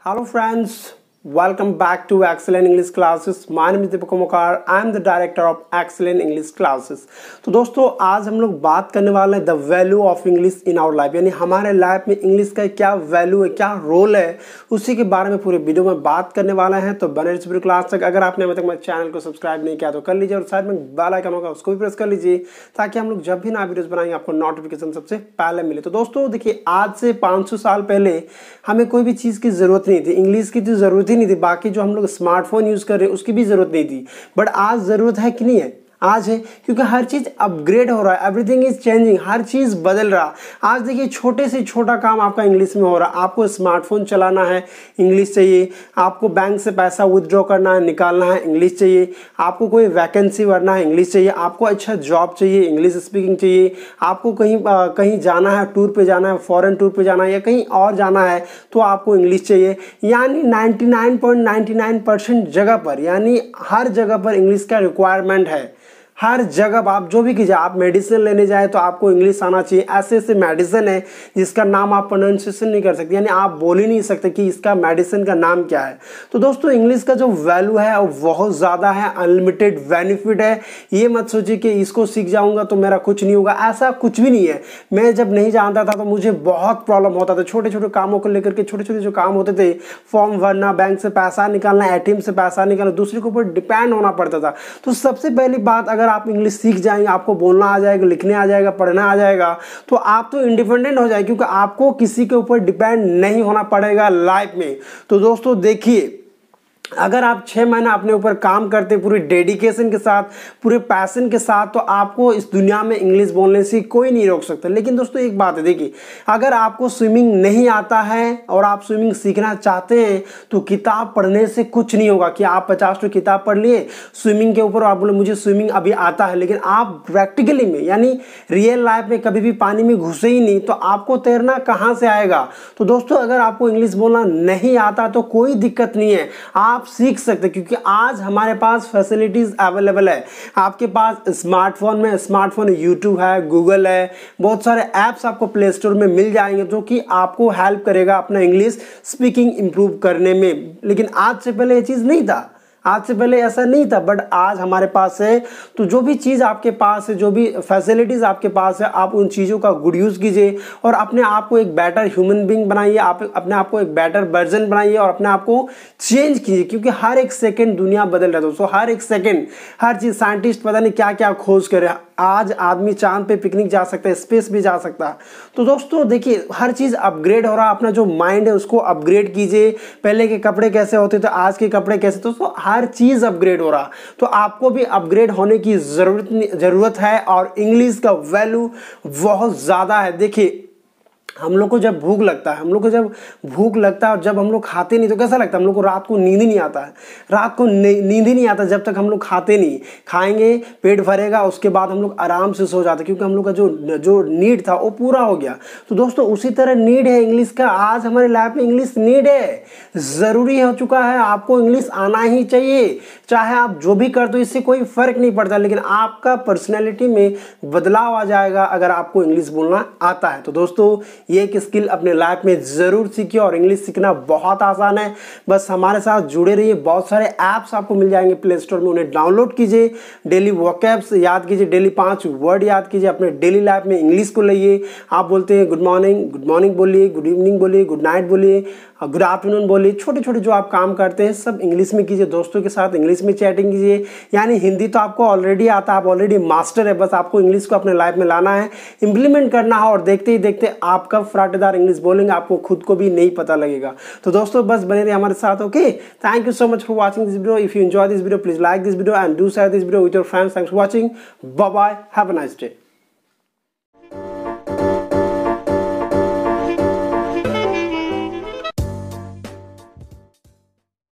Hello friends, welcome back to Excellent English Classes. My name is Deepak. I am the director of Excellent English Classes. तो दोस्तों आज हम लोग बात करने वाले हैं the value of English in our life, यानी हमारे लाइफ में इंग्लिश का क्या वैल्यू है, क्या रोल है, उसी के बारे में पूरे वीडियो में बात करने वाले हैं। तो बने रहिए पूरी क्लास तक। अगर आपने अभी तक मेरे चैनल को सब्सक्राइब नहीं किया तो कर लीजिए और साइड में बेल आइकन होगा उसको भी प्रेस कर लीजिए ताकि हम लोग जब भी नया वीडियोस बनाएंगे आपको नोटिफिकेशन सबसे पहले मिले। तो दोस्तों देखिए, आज से 500 साल पहले हमें कोई भी चीज़ की ज़रूरत नहीं थी, इंग्लिश की तो ज़रूरत ही नहीं थी, बाकी जो हम लोग स्मार्टफोन यूज़ कर रहे हैं उसकी भी ज़रूरत नहीं थी। बट आज ज़रूरत है कि नहीं है? आज है, क्योंकि हर चीज़ अपग्रेड हो रहा है, एवरीथिंग इज चेंजिंग, हर चीज़ बदल रहा। आज देखिए, छोटे से छोटा काम आपका इंग्लिश में हो रहा है। आपको स्मार्टफोन चलाना है, इंग्लिश चाहिए। आपको बैंक से पैसा विथड्रॉ करना है, निकालना है, इंग्लिश चाहिए। आपको कोई वैकेंसी भरना है, इंग्लिश चाहिए। आपको अच्छा जॉब चाहिए, इंग्लिश स्पीकिंग चाहिए। आपको कहीं जाना है, टूर पे जाना है, फॉरेन टूर पे जाना है या कहीं और जाना है तो आपको इंग्लिश चाहिए। यानी 99.99% जगह पर, यानी हर जगह पर इंग्लिश का रिक्वायरमेंट है। हर जगह आप जो भी कीजिए, आप मेडिसिन लेने जाए तो आपको इंग्लिश आना चाहिए। ऐसे ऐसे मेडिसिन है जिसका नाम आप प्रोनाउंसिएशन नहीं कर सकते, यानी आप बोल ही नहीं सकते कि इसका मेडिसिन का नाम क्या है। तो दोस्तों इंग्लिश का जो वैल्यू है वो बहुत ज़्यादा है, अनलिमिटेड बेनिफिट है। ये मत सोचिए कि इसको सीख जाऊंगा तो मेरा कुछ नहीं होगा, ऐसा कुछ भी नहीं है। मैं जब नहीं जानता था तो मुझे बहुत प्रॉब्लम होता था, छोटे छोटे कामों को लेकर के। छोटे छोटे जो काम होते थे, फॉर्म भरना, बैंक से पैसा निकालना, ATM से पैसा निकालना, दूसरे के ऊपर डिपेंड होना पड़ता था। तो सबसे पहली बात, अगर आप इंग्लिश सीख जाएंगे, आपको बोलना आ जाएगा, लिखने आ जाएगा, पढ़ना आ जाएगा, तो आप तो इंडिपेंडेंट हो जाएंगे, क्योंकि आपको किसी के ऊपर डिपेंड नहीं होना पड़ेगा लाइफ में। तो दोस्तों देखिए, अगर आप 6 महीना अपने ऊपर काम करते पूरी डेडिकेशन के साथ, पूरे पैशन के साथ, तो आपको इस दुनिया में इंग्लिश बोलने से कोई नहीं रोक सकता। लेकिन दोस्तों एक बात है, देखिए, अगर आपको स्विमिंग नहीं आता है और आप स्विमिंग सीखना चाहते हैं तो किताब पढ़ने से कुछ नहीं होगा कि आप 50 तो किताब पढ़ लिए स्विमिंग के ऊपर और आप बोले मुझे स्विमिंग अभी आता है, लेकिन आप प्रैक्टिकली में यानी रियल लाइफ में कभी भी पानी में घुसे ही नहीं, तो आपको तैरना कहाँ से आएगा। तो दोस्तों अगर आपको इंग्लिश बोलना नहीं आता तो कोई दिक्कत नहीं है, आप सीख सकते, क्योंकि आज हमारे पास फैसिलिटीज अवेलेबल है। आपके पास स्मार्टफोन यूट्यूब है, गूगल है, बहुत सारे ऐप्स आपको प्ले स्टोर में मिल जाएंगे जो कि आपको हेल्प करेगा अपना इंग्लिश स्पीकिंग इंप्रूव करने में। लेकिन आज से पहले ये चीज़ नहीं था, आज से पहले ऐसा नहीं था, बट आज हमारे पास है। तो जो भी चीज़ आपके पास है, जो भी फैसिलिटीज़ आपके पास है, आप उन चीज़ों का गुड यूज़ कीजिए और अपने आप को एक बेटर ह्यूमन बीइंग बनाइए, आप अपने आप को एक बेटर वर्जन बनाइए और अपने आप को चेंज कीजिए, क्योंकि हर एक सेकेंड दुनिया बदल रहा है दोस्तों। हर एक सेकेंड हर चीज़, साइंटिस्ट पता नहीं क्या क्या खोज करे। आज आदमी चांद पे पिकनिक जा सकता है, स्पेस भी जा सकता है। तो दोस्तों देखिए, हर चीज़ अपग्रेड हो रहा है। अपना जो माइंड है उसको अपग्रेड कीजिए। पहले के कपड़े कैसे होते थे, आज के कपड़े कैसे, दोस्तों हर चीज़ अपग्रेड हो रहा। तो आपको भी अपग्रेड होने की ज़रूरत है और इंग्लिश का वैल्यू बहुत ज़्यादा है। देखिए, हम लोग को जब भूख लगता है, और जब हम लोग खाते नहीं तो कैसा लगता है? हम लोग को रात को नींद ही नहीं आता है, रात को नींद ही नहीं आता जब तक हम लोग खाते नहीं। खाएंगे, पेट भरेगा, उसके बाद हम लोग आराम से सो जाते, क्योंकि हम लोग का जो नीड था वो पूरा हो गया। तो दोस्तों उसी तरह नीड है इंग्लिश का। आज हमारे लाइफ में इंग्लिश नीड है, ज़रूरी हो चुका है। आपको इंग्लिश आना ही चाहिए, चाहे आप जो भी कर दो, इससे कोई फर्क नहीं पड़ता, लेकिन आपका पर्सनैलिटी में बदलाव आ जाएगा अगर आपको इंग्लिश बोलना आता है। तो दोस्तों ये एक स्किल अपने लाइफ में ज़रूर सीखिए और इंग्लिश सीखना बहुत आसान है। बस हमारे साथ जुड़े रहिए। बहुत सारे ऐप्स आपको मिल जाएंगे प्ले स्टोर में, उन्हें डाउनलोड कीजिए। डेली वोकैब्स याद कीजिए, डेली 5 वर्ड याद कीजिए, अपने डेली लाइफ में इंग्लिश को लाइए। आप बोलते हैं गुड मॉर्निंग बोलिए, गुड इवनिंग बोलिए, गुड नाइट बोलिए, गुड आफ्टरनून बोलिए। छोटे छोटे जो आप काम करते हैं सब इंग्लिश में कीजिए। दोस्तों के साथ इंग्लिश में चैटिंग कीजिए। यानी हिंदी तो आपको ऑलरेडी आता है, आप ऑलरेडी मास्टर है, बस आपको इंग्लिश को अपने लाइफ में लाना है, इंप्लीमेंट करना है, और देखते ही देखते आपका फराटेदार इंग्लिश बोलेंगे, आपको खुद को भी नहीं पता लगेगा। तो दोस्तों बस बने रहिए हमारे साथ। Okay, thank you so much for watching this video. If you enjoy this video, please like this video and do share this video with your friends. Thanks for watching. Bye bye, have a nice day.